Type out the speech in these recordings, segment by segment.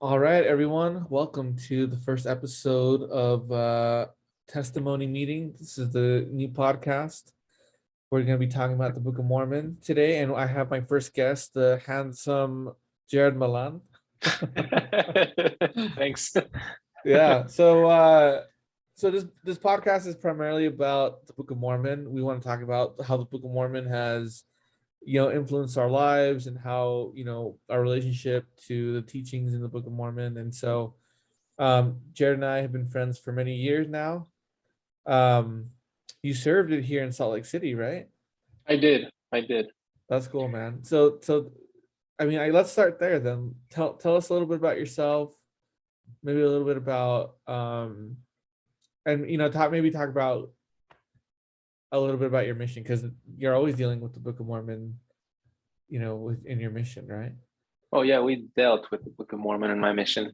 All right, everyone. Welcome to the first episode of Testimony Meeting. This is the new podcast. We're going to be talking about the Book of Mormon today, and I have my first guest, the handsome Jared Milan. Thanks. Yeah. So this podcast is primarily about the Book of Mormon. We want to talk about how the Book of Mormon has influence our lives and how our relationship to the teachings in the Book of Mormon. And so Jared and I have been friends for many years now. You served it here in Salt Lake City, right? I did. That's cool, man. So I mean, let's start there then. Tell us a little bit about yourself, maybe a little bit about and talk about a little bit about your mission, because you're always dealing with the Book of Mormon within your mission, right? Oh yeah, we dealt with the Book of Mormon in my mission.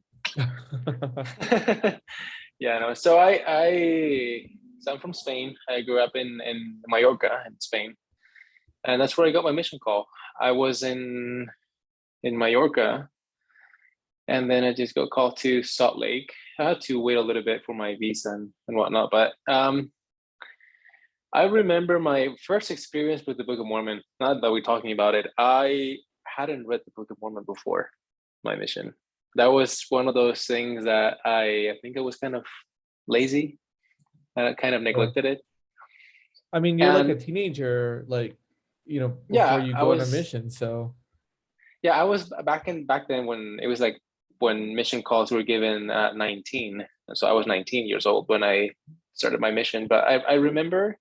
Yeah, no. So I'm from Spain. I grew up in Mallorca in Spain, and that's where I got my mission call. I was in Mallorca, and then I just got called to Salt Lake. I had to wait a little bit for my visa and whatnot, but I remember my first experience with the Book of Mormon. Not that we're talking about it. I hadn't read the Book of Mormon before my mission. That was one of those things that I think I was kind of lazy. I kind of neglected it. I mean, you're like a teenager, before you go on a mission. So yeah, I was back then when it was like when mission calls were given at 19. So I was 19 years old when I started my mission. But I remember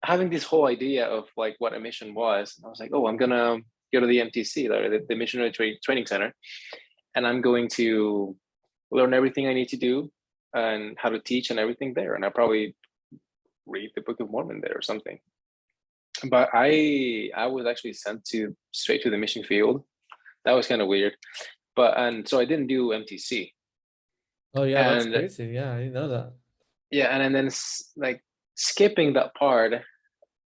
having this whole idea of like what a mission was. I was like, oh, I'm gonna go to the MTC, the Missionary Training Center, and I'm going to learn everything I need to do and how to teach and everything there. And I'll probably read the Book of Mormon there or something. But I was actually sent straight to the mission field. That was kind of weird. And so I didn't do MTC. Oh yeah, that's crazy. Yeah, I didn't know that. Yeah, and then like skipping that part,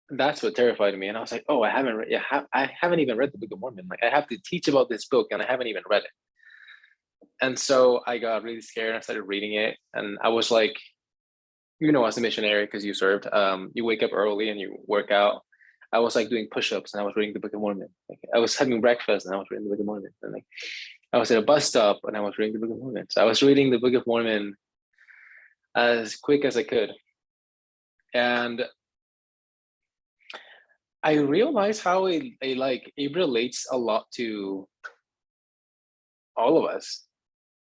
that's what terrified me. And I was like, oh, I haven't even read the Book of Mormon. Like I have to teach about this book and I haven't even read it. And so I got really scared and I started reading it. And I was like, as a missionary, because you served, you wake up early and you work out. I was like doing push-ups and I was reading the Book of Mormon. Like I was having breakfast and I was reading the Book of Mormon. And like I was at a bus stop and I was reading the Book of Mormon. So I was reading the Book of Mormon as quick as I could. And I realized how it relates a lot to all of us.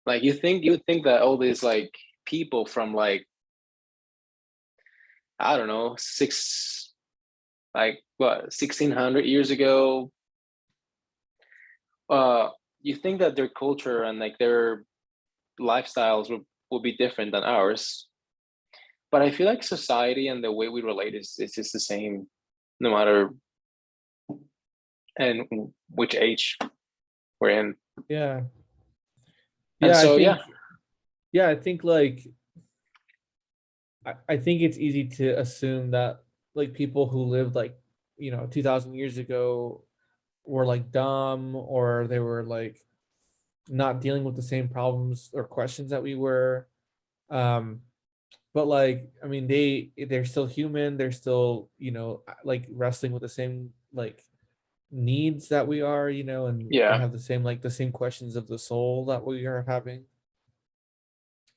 Like you would think that all these like people from like, I don't know, 1600 years ago, you think that their culture and like their lifestyles will be different than ours. But I feel like society and the way we relate is just the same, no matter and which age we're in. Yeah. And so I think like I think it's easy to assume that like people who lived like 2000 years ago were like dumb, or they were like not dealing with the same problems or questions that we were. But like, I mean, they're still human. They're still like wrestling with the same like needs that we are, and they have the same questions of the soul that we are having.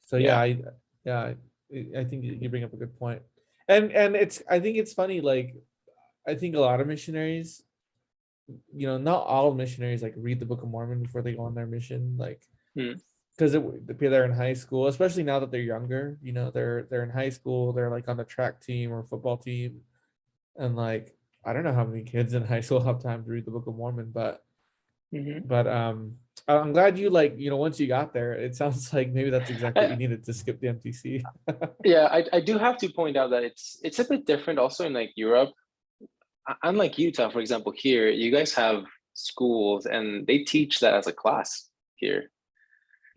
So I think you bring up a good point. And I think it's funny, like I think a lot of missionaries, not all missionaries like read the Book of Mormon before they go on their mission, like because they're in high school, especially now that they're younger. They're in high school, they're like on the track team or football team, and like I don't know how many kids in high school have time to read the Book of Mormon, but I'm glad you once you got there, it sounds like maybe that's exactly what you needed to skip the MTC. Yeah, I do have to point out that it's a bit different also in like Europe. Unlike Utah, for example, here you guys have schools and they teach that as a class here,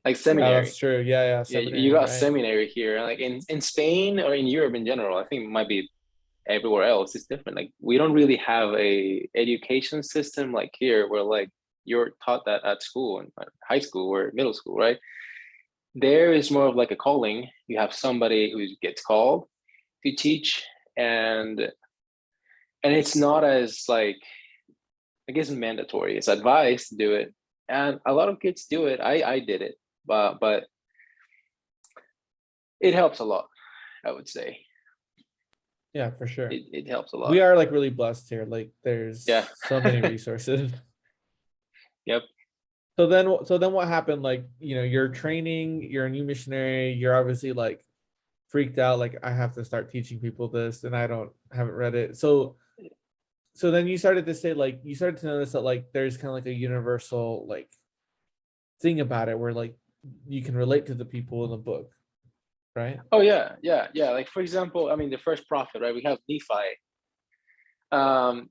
like seminary. Yeah, that's true. Yeah, seminary, you got right. Seminary here, like in Spain or in Europe in general. I think it might be everywhere else. It's different. Like we don't really have a education system like here, where like you're taught that at school and high school or middle school, right? There is more of like a calling. You have somebody who gets called to teach, and it's not as like, I guess, mandatory. It's advised to do it, and a lot of kids do it. I did it, but it helps a lot, I would say. Yeah, for sure. It helps a We lot. are like really blessed here. Like Yeah. there's so many resources. Yep. So then what happened? Like, you're training, you're a new missionary, you're obviously like freaked out, like I have to start teaching people this and I haven't read it. So then you started to say, like, you started to notice that like there's kind of like a universal like thing about it where like you can relate to the people in the book, right? Oh yeah, yeah, yeah. Like for example, I mean, the first prophet, right? We have Nephi.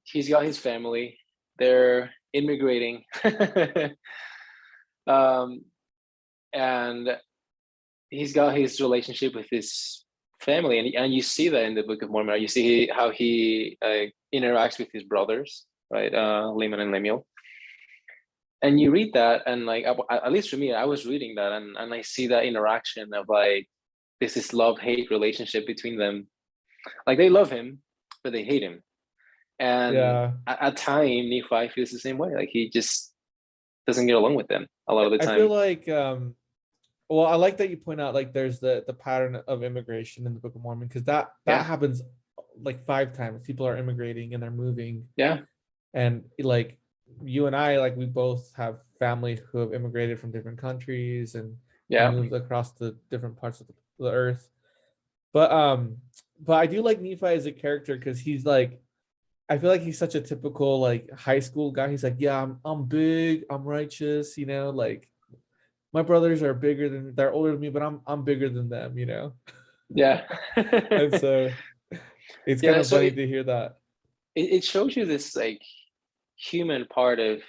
He's got his family. They're immigrating, um, and he's got his relationship with his family, and you see that in the Book of Mormon. Right? You see how he interacts with his brothers, right? Laman and Lemuel. And you read that, and like at least for me, I was reading that, and I see that interaction of like this love-hate relationship between them. Like they love him, but they hate him. And Yeah. at time, Nephi feels the same way. Like he just doesn't get along with them a lot of the I feel time. like well, I like that you point out like there's the pattern of immigration in the Book of Mormon, because that Yeah, happens like 5 times. People are immigrating and they're moving, yeah, and like you and I, like we both have family who have immigrated from different countries and yeah, moved across the different parts of the earth. But I do like Nephi as a character because he's like, I feel like he's such a typical like high school guy. He's like, yeah, I'm big, I'm righteous, like my brothers are they're older than me, but I'm bigger than them. yeah. And so it's kind Yeah, of so funny to hear that. it shows you this like human part of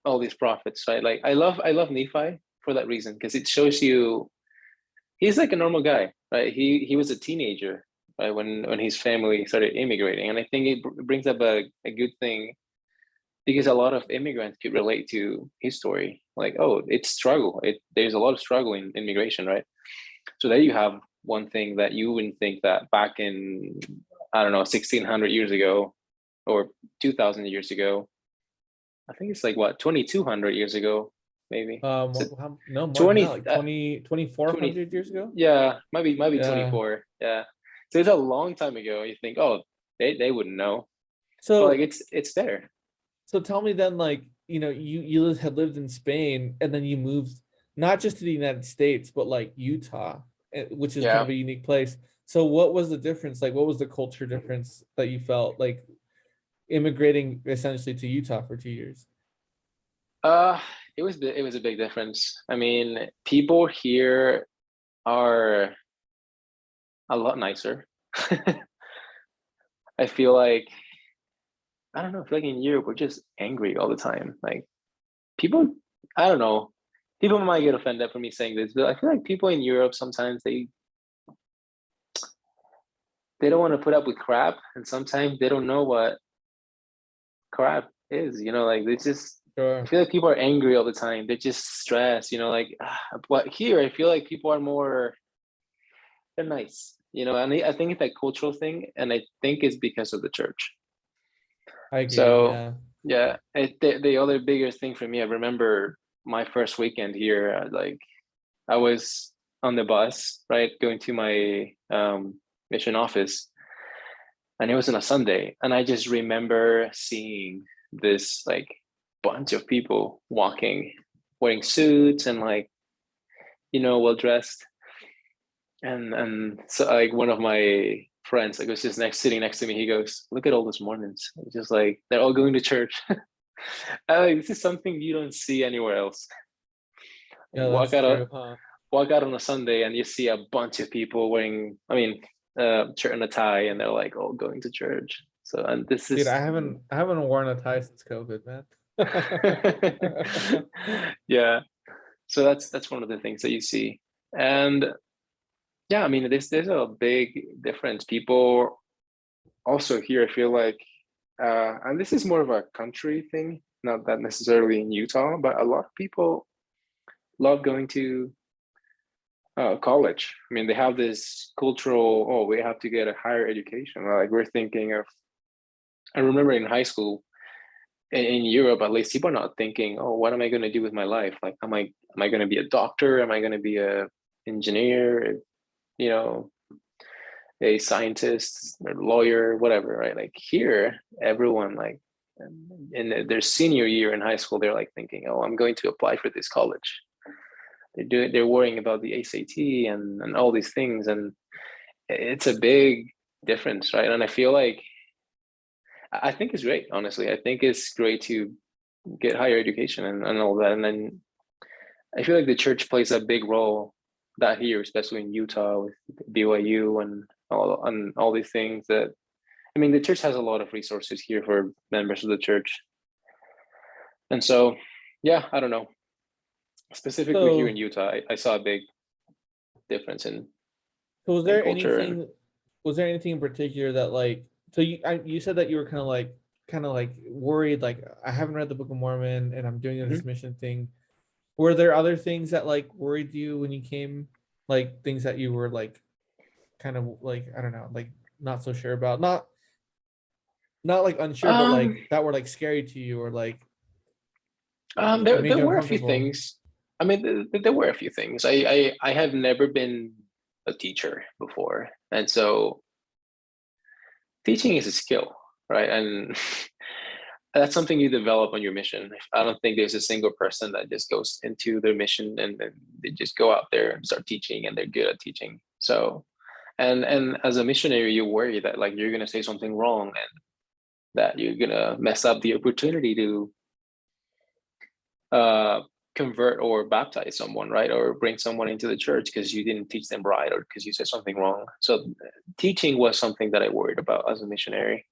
all these prophets, right? Like I love Nephi for that reason, because it shows you he's like a normal guy, right? He was a teenager, right, when his family started immigrating, and I think it brings up a good thing, because a lot of immigrants could relate to his story. Like, oh, it's struggle. There's a lot of struggle in immigration, right? So there you have one thing that you wouldn't think that back in, I don't know, 1600 years ago or 2000 years ago. I think it's like what, 2200 years ago, maybe. So No, more than that, 20, like 2400 20, years ago. yeah, might be Yeah. 24. Yeah. So it's a long time ago. You think, oh, they wouldn't know. But like So it's there. So tell me then, like, you had lived in Spain and then you moved not just to the United States, but like Utah, which is kind Yeah. of a unique place. So what was the difference? Like, what was the culture difference that you felt like immigrating essentially to Utah for 2 years? Uh, it was a big difference. I mean, people here are a lot nicer. I feel like I don't know, I feel like in Europe we're just angry all the time. Like people, I don't know. People might get offended for me saying this, but I feel like people in Europe sometimes they don't want to put up with crap, and sometimes they don't know what crap is. Like they just. I Sure. feel like people are angry all the time. They're just stressed. Like. But here, I feel like people are more. They're nice. And I think it's that cultural thing, and I think it's because of the church. I agree. So Yeah. yeah, the other biggest thing for me, I remember my first weekend here. Like I was on the bus, right, going to my mission office, and it was on a Sunday, and I just remember seeing this like bunch of people walking, wearing suits and like well dressed, and so like one of my friends like was just sitting next to me. He goes, "Look at all those Mormons! It's just like they're all going to church." Like, this is something you don't see anywhere else. Yeah, Walk that's out true, huh? walk out on a Sunday and you see a bunch of people wearing, I mean, shirt and a tie, and they're like all going to church. So, and this Dude, is, I haven't worn a tie since COVID, man. yeah. So that's one of the things that you see, and yeah, I mean, there's a big difference. People also here, I feel like, and this is more of a country thing. not that necessarily in Utah, but a lot of people love going to college. I mean, they have this cultural, oh, we have to get a higher education. Like we're thinking of, I remember in high school in Europe, at least, people are not thinking, oh, what am I going to do with my life? Like, am I going to be a doctor? Am I going to be a engineer? You know, a scientist or lawyer, whatever, right? Like here, everyone like in their senior year in high school, they're like thinking, oh, I'm going to apply for this college. They're worrying about the ACT and all these things, and it's a big difference, right? And I feel like I think it's great, honestly. I think it's great to get higher education and all that. And then I feel like the church plays a big role that here, especially in Utah with BYU and all these things that I mean, the church has a lot of resources here for members of the church. And so, yeah, I don't know. Specifically here in So, Utah, I saw a big difference so in culture and was there anything in particular that like, so you said that you were kind of like worried, like I haven't read the Book of Mormon and I'm doing this Mhm. mission thing. Were there other things that like worried you when you came, like things that you were like kind of like, I don't know, like not so sure about, not like unsure, but um like that were like scary to you or like made there you were a few uncomfortable? things. I mean, there were a few things. I have never been a teacher before, and so teaching is a skill, right? And that's something you develop on your mission. I don't think there's a single person that just goes into their mission and then they just go out there and start teaching and they're good at teaching. So, and as a missionary, you worry that like you're gonna say something wrong and that you're gonna mess up the opportunity to uh, convert or baptize someone, right? Or bring someone into the church because you didn't teach them right or because you said something wrong. So, teaching was something that I worried about as a missionary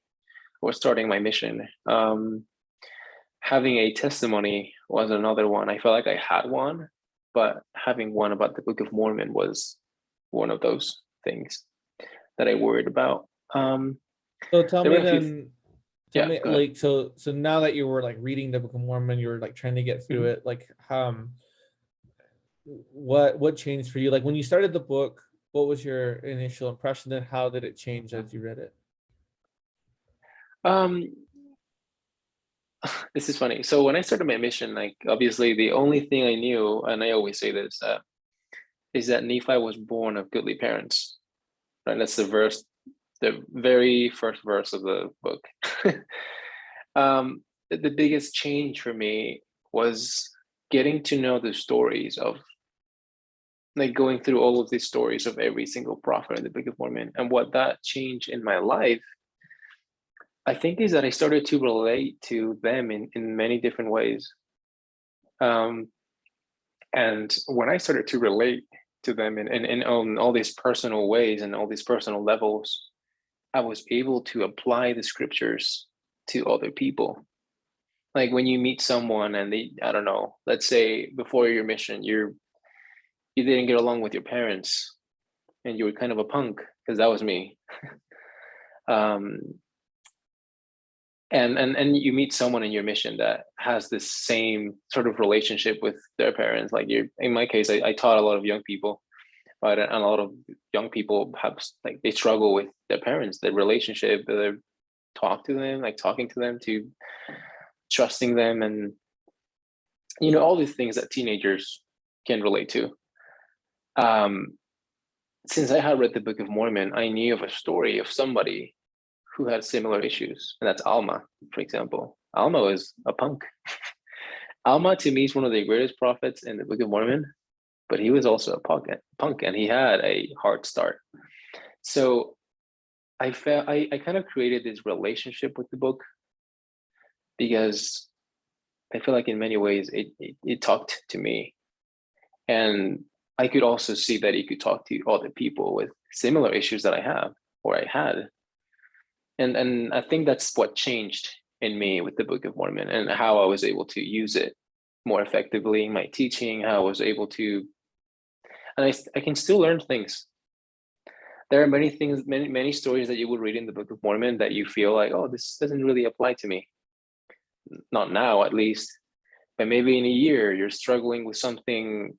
or starting my mission. Having a testimony was another one. I felt like I had one, but having one about the Book of Mormon was one of those things that I worried about. So tell There were me a few. then, tell Yeah, me go ahead. like, so now that you were like reading the Book of Mormon, you were like trying to get through Mhm. it, like what changed for you? Like when you started the book, what was your initial impression and how did it change as you read it? Um, this is funny. So when I started my mission, like obviously the only thing I knew, and I always say this, is that Nephi was born of goodly parents. Right, that's the verse, the very first verse of the book. The biggest change for me was getting to know the stories of like going through all of these stories of every single prophet in the Book of Mormon. And what that changed in my life, I think, is that I started to relate to them in many different ways. Um, and when I started to relate to them in on all these personal ways and all these personal levels, I was able to apply the scriptures to other people. Like when you meet someone and they, I don't know, let's say before your mission, you didn't get along with your parents and you were kind of a punk, because that was me. Um, and you meet someone in your mission that has this same sort of relationship with their parents. Like you're, in my case, I taught a lot of young people, right? And a lot of young people have like they struggle with their parents, their relationship, their talk to them, like talking to them, to trusting them, and all these things that teenagers can relate to. Um, since I had read the Book of Mormon, I knew of a story of somebody who had similar issues, and that's Alma, for example. Alma was a punk. Alma, to me, is one of the greatest prophets in the Book of Mormon, but he was also a punk, and he had a hard start. So I felt I kind of created this relationship with the book because I feel like in many ways it talked to me, and I could also see that it could talk to other people with similar issues that I have or I had, and I think that's what changed in me with the Book of Mormon and how I was able to use it more effectively in my teaching. How I was able to, and I can still learn things. There are many things, many stories that you will read in the Book of Mormon that you feel like, oh, this doesn't really apply to me. not now at least, but maybe in a year you're struggling with something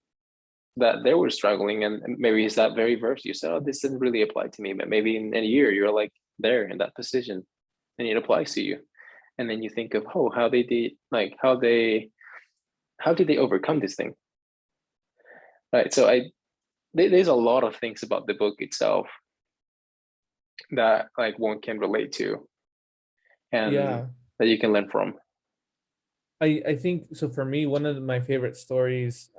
that they were struggling, and maybe it's that very verse you said, oh, this didn't really apply to me, but maybe in a year you're like there in that position and it applies to you. And then you think of, oh, how they did, like how did they overcome this thing? Right. So there's a lot of things about the book itself that like one can relate to and Yeah. that you can learn from. I think so. For me, one of my favorite stories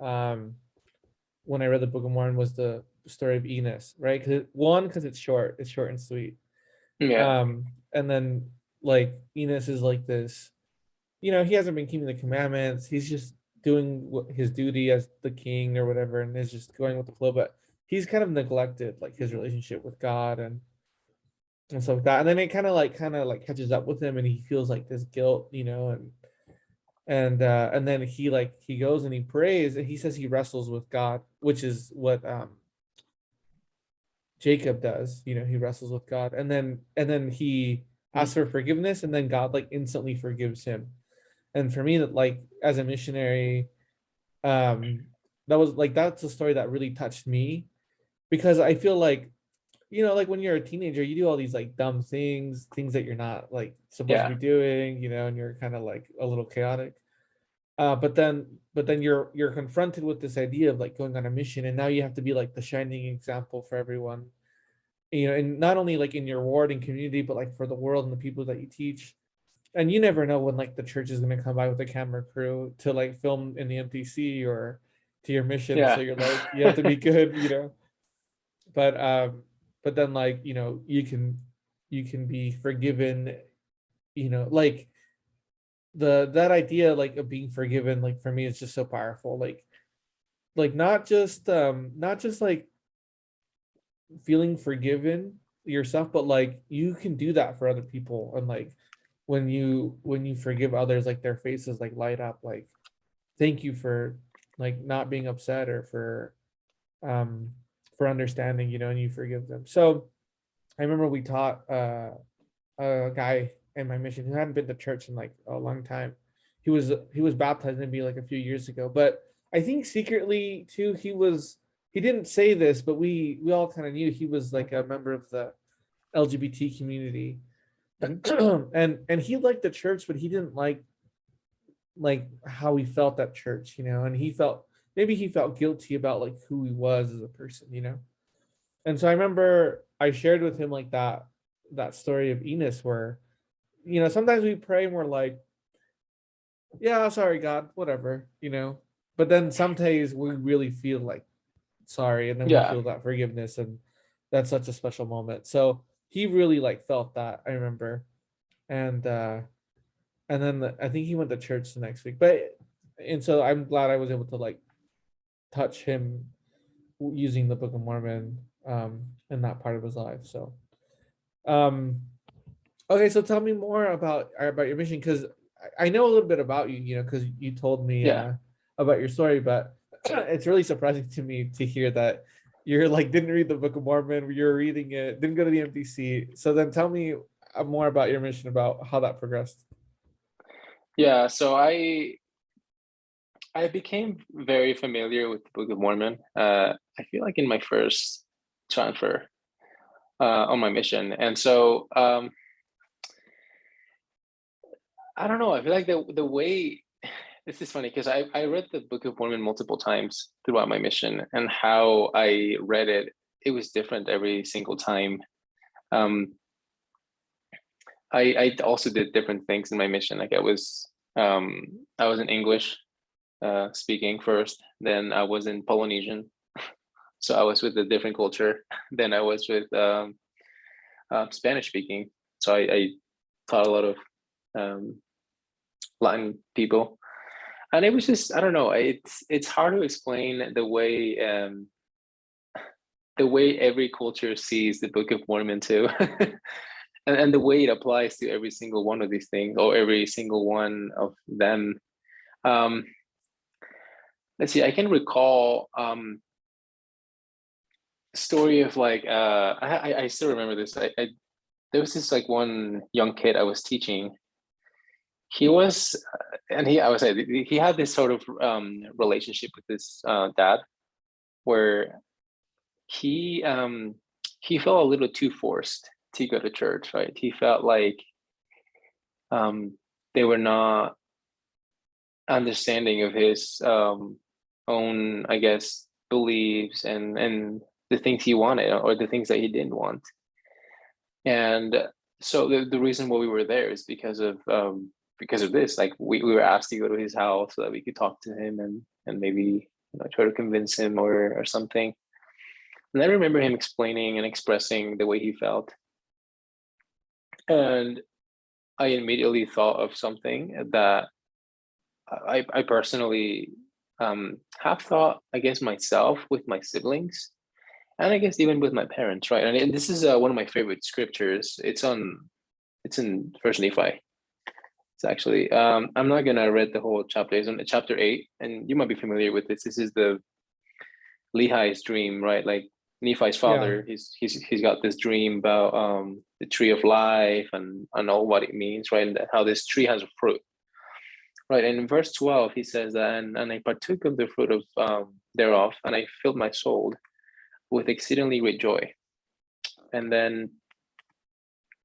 when I read the Book of Mormon was the story of Enos, right? Because it's short and sweet. Yeah. And then like Enos is like this, he hasn't been keeping the commandments. He's just doing his duty as the king or whatever, and is just going with the flow. But he's kind of neglected like his relationship with God and stuff like that. And then it kind of like catches up with him, and he feels like this guilt, and then he goes and he prays, and he says he wrestles with God, which is what Jacob does. He wrestles with God, and then he asks for forgiveness, and then God like instantly forgives him. And for me, that like as a missionary, um that's a story that really touched me, because I feel like, like when you're a teenager, you do all these like dumb things that you're not like supposed to Yeah. be doing, and you're kind of like a little chaotic. But then you're confronted with this idea of like going on a mission, and now you have to be like the shining example for everyone, and not only like in your ward and community, but like for the world and the people that you teach. And you never know when like the church is going to come by with a camera crew to like film in the MTC or to your mission, so Yeah. you're like, you have to be good, but then like, you can be forgiven, like that idea like of being forgiven, like for me, is just so powerful, like not just like feeling forgiven yourself, but like you can do that for other people. And like when you forgive others, like their faces like light up, like thank you for like not being upset, or um for understanding, and you forgive them. So I remember we taught a guy in my mission who hadn't been to church in like a long time. He was baptized maybe like a few years ago, but I think secretly too, he didn't say this, but we all kind of knew he was like a member of the LGBT community. Mhm. And he liked the church, but he didn't like how he felt at church, and he felt guilty about like who he was as a person. And so I remember I shared with him like that story of Enos, where sometimes we pray and we're like, yeah, sorry God, whatever. But then some days we really feel like sorry, and then we Yeah. feel that forgiveness, and that's such a special moment. So he really like felt that, I remember. And then I think he went to church the next week. And so I'm glad I was able to like touch him using the Book of Mormon in that part of his life. So um okay, so tell me more about your mission, because I know a little bit about you, because you told me Yeah. about your story, but it's really surprising to me to hear that you're like didn't read the Book of Mormon, you're reading it, didn't go to the MDC. So then tell me more about your mission, about how that progressed. Yeah. So I became very familiar with the Book of Mormon. I feel like in my first transfer on my mission, and so I don't know. I feel like the way this is funny because I read the Book of Mormon multiple times throughout my mission, and how I read it, it was different every single time. Um, I also did different things in my mission. Like I was in English speaking first, then I was in Polynesian, so I was with a different culture. Then I was with Spanish speaking, so I taught a lot of um, Latin people, and it was just I don't know. It's hard to explain the way every culture sees the Book of Mormon too, and the way it applies to every single one of these things or every single one of them. Um, let's see. I can recall story of like I still remember this. There was this like one young kid I was teaching. he was, and I would say he had this sort of relationship with his dad, where he he felt a little too forced to go to church, right? He felt like they were not understanding of his own, I guess, beliefs and the things he wanted or the things that he didn't want. And so the reason why we were there is because of this. Like we were asked to go to his house so that we could talk to him and maybe try to convince him or something. And I remember him explaining and expressing the way he felt. And I immediately thought of something that I personally have thought, I guess, myself with my siblings, and I guess even with my parents, right? And this is one of my favorite scriptures. It's in First Nephi. It's actually I'm not gonna read the whole chapter. It's on chapter 8, and you might be familiar with this. This is the Lehi's dream, right? Like Nephi's Yeah. father, he's got this dream about the tree of life and all what it means, right? And how this tree has a fruit. Right, and in verse 12, he says that, and I partook of the fruit of thereof, and I filled my soul with exceedingly great joy. And then,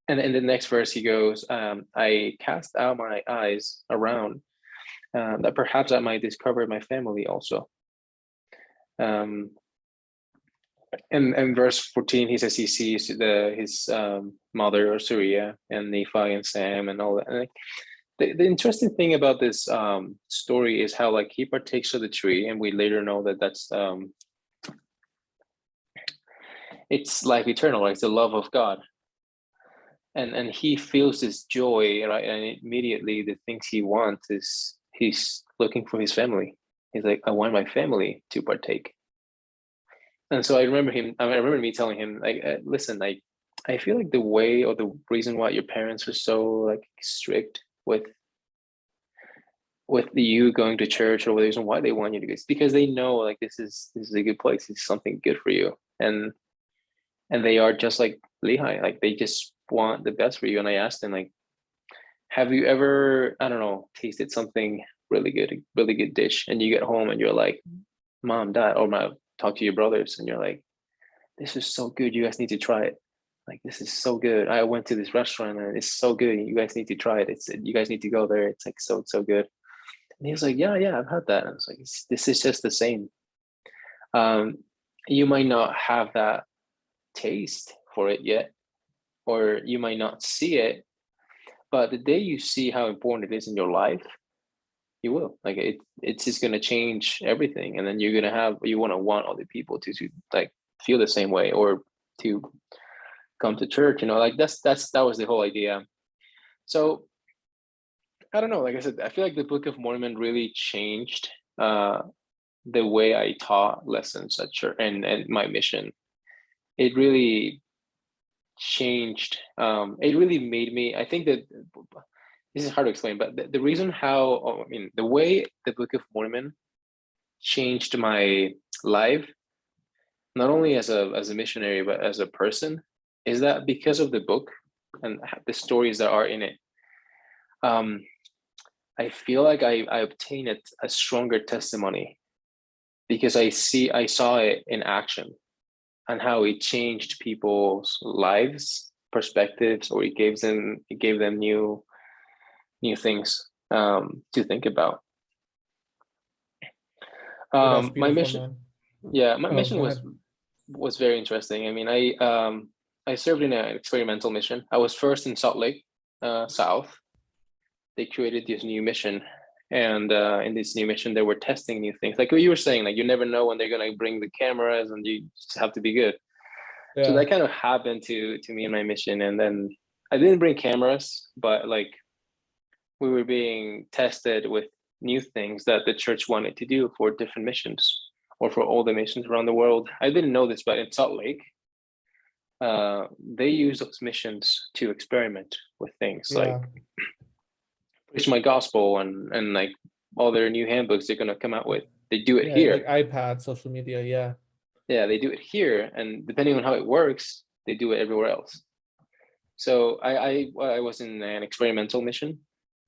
and in the next verse, he goes, I cast out my eyes around, that perhaps I might discover my family also. And verse 14, he says he sees his mother or Surya and Nephi and Sam and all that. And the interesting thing about this story is how like he partakes of the tree, and we later know that that's it's life eternal, right? It's the love of God, and he feels this joy, right? And immediately the things he wants is he's looking for his family. He's like, I want my family to partake. And so I remember him. I remember me telling him, like, listen, like, I feel like the way or the reason why your parents are so like strict with you going to church, or the reason why they want you to go, it's because they know like this is a good place, it's something good for you, and they are just like Lehi, like they just want the best for you. And I asked them, like, have you ever, I don't know, tasted something really good dish, and you get home and you're like, mom, dad, or talk to your brothers, and you're like, this is so good, you guys need to try it. Like, this is so good, I went to this restaurant and it's so good, you guys need to try it, you guys need to go there, it's like so good. And he was like, yeah, I've had that. And I was like, this is just the same. You might not have that taste for it yet, or you might not see it, but the day you see how important it is in your life, you will. Like it's just gonna change everything, and then you're gonna you want other people to like feel the same way, or to come to church. Like that was the whole idea. So I don't know. Like I said, I feel like the Book of Mormon really changed the way I taught lessons at church and my mission. It really changed. It really made me, I think that this is hard to explain, but the reason how, I mean, the way the Book of Mormon changed my life, not only as a missionary, but as a person, is that because of the book and the stories that are in it. I feel like I obtained a stronger testimony because I saw it in action, and how it changed people's lives, perspectives, or it gave them new things to think about. That's My beautiful, mission, man. yeah, my Oh, mission go ahead. was very interesting. I mean, I served in an experimental mission. I was first in Salt Lake, South. They created this new mission, and in this new mission, they were testing new things. Like what you were saying, like you never know when they're gonna bring the cameras, and you just have to be good. So Yeah. that kind of happened to me and my mission, and then I didn't bring cameras, but like we were being tested with new things that the church wanted to do for different missions, or for all the missions around the world. I didn't know this, but in Salt Lake, they use those missions to experiment with things like Yeah. preach my gospel and like all their new handbooks they're gonna come out with. They do it Yeah, like here. iPad, social media. Yeah. Yeah, they do it here, and depending on how it works, they do it everywhere else. So I was in an experimental mission,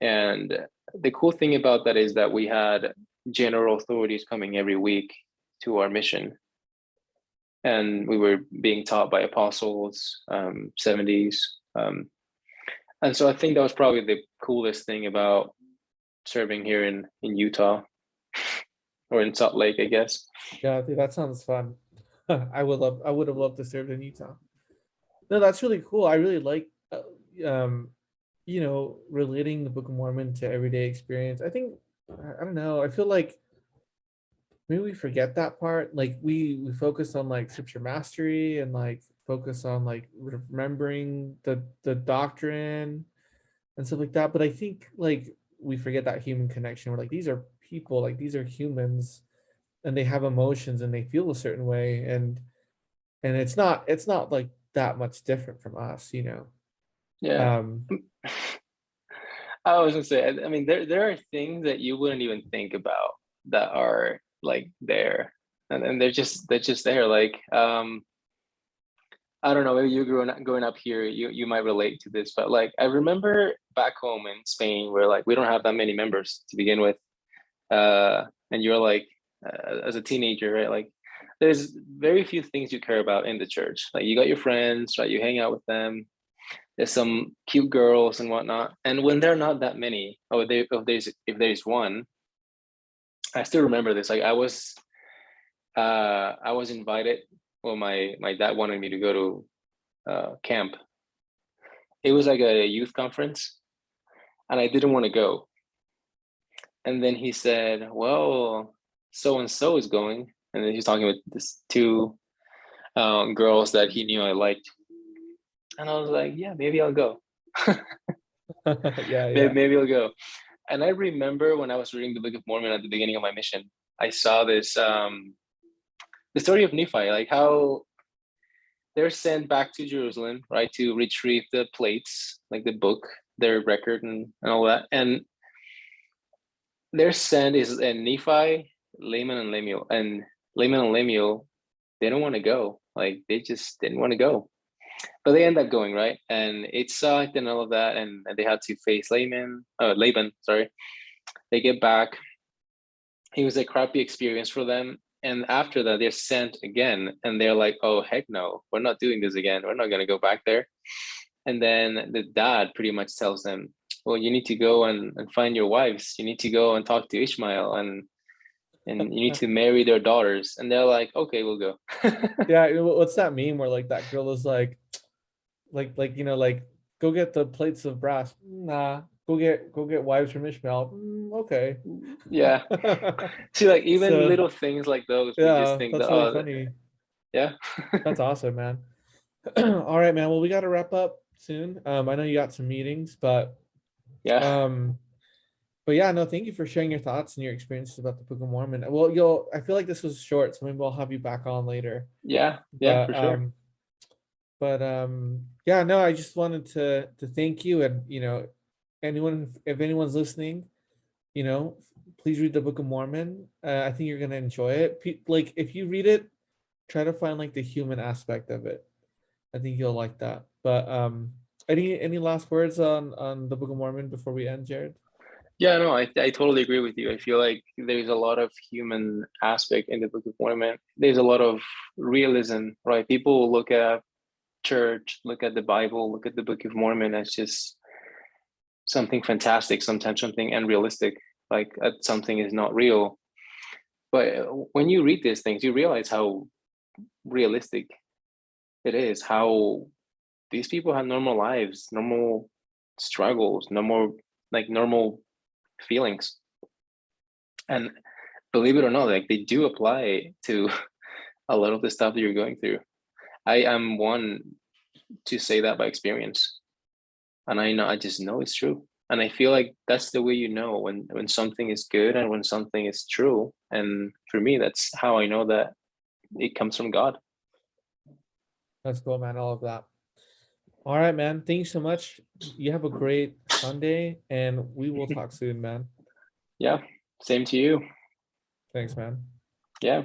And the cool thing about that is that we had general authorities coming every week to our mission, and we were being taught by apostles, 70s. And so I think that was probably the coolest thing about serving here in Utah, or in Salt Lake, I guess. Yeah, dude, that sounds fun. I would have loved to serve in Utah. No, that's really cool. I really like, relating the Book of Mormon to everyday experience. I think, I don't know. I feel like maybe we forget that part. Like we focus on like scripture mastery and like focus on like remembering the doctrine and stuff like that. But I think like we forget that human connection. We're like, these are people, like these are humans, and they have emotions and they feel a certain way, and it's not like that much different from us, you know. Yeah. Um, I was gonna say, I mean, there are things that you wouldn't even think about that are like there, and they're just there. Like, I don't know, maybe you growing up here, you might relate to this, but like I remember back home in Spain, where like we don't have that many members to begin with, and you're like, as a teenager, right? Like, there's very few things you care about in the church. Like, you got your friends, right? You hang out with them. There's some cute girls and whatnot. And when there are not that many, or if there's one, I still remember this. Like, I was invited. Well, my dad wanted me to go to camp. It was like a youth conference, and I didn't want to go. And then he said, "Well, so and so is going," and then he's talking with this two girls that he knew I liked, and I was like, "Yeah, maybe I'll go. yeah, maybe, yeah. maybe I'll go." And I remember when I was reading the Book of Mormon at the beginning of my mission, I saw this the story of Nephi, like how they're sent back to Jerusalem, right, to retrieve the plates, like the book, their record, and all that. And their sent is and Nephi, Laman, and Lemuel. And Laman and Lemuel, they don't want to go. Like, they just didn't want to go. But they end up going, right? And it sucked and all of that. And they had to face Laban, sorry. They get back. It was a crappy experience for them. And after that, they're sent again, and they're like, "Oh, heck no, we're not doing this again. We're not going to go back there." And then the dad pretty much tells them, "Well, you need to go and find your wives. You need to go and talk to Ishmael, and you need to marry their daughters." And they're like, "Okay, we'll go." Yeah, what's that meme where like that girl is like like go get the plates of brass. Nah, go get wives from Ishmael. Okay. Yeah. See, like, even So little things like those, we just yeah, think that, that's really oh, funny. yeah. That's awesome, man. All right, man. Well, we got to wrap up soon. I know you got some meetings, Yeah. um, but yeah, no, thank you for sharing your thoughts and your experiences about the Book of Mormon. Well, I feel like this was short, so maybe we'll have you back on later. Yeah. Yeah, But for sure. yeah, no, I just wanted to thank you, and anyone, if anyone's listening, please read the Book of Mormon. I think you're gonna enjoy it. Like if you read it, try to find like the human aspect of it. I think you'll like that. But any last words on the Book of Mormon before we end, Jared? Yeah, no, I totally agree with you. I feel like there's a lot of human aspect in the Book of Mormon. There's a lot of realism, right? People look at church, look at the Bible, look at the Book of Mormon as just something fantastic, sometimes something unrealistic, like something is not real. But when you read these things, you realize how realistic it is, how these people have normal lives, normal struggles, normal feelings. And believe it or not, like, they do apply to a lot of the stuff that you're going through. I am one to say that by experience. And I just know it's true. And I feel like that's the way you know when something is good and when something is true. And for me, that's how I know that it comes from God. That's cool, man. All of that. All right, man. Thanks so much. You have a great Sunday, and we will talk soon, man. Yeah. Same to you. Thanks, man. Yeah.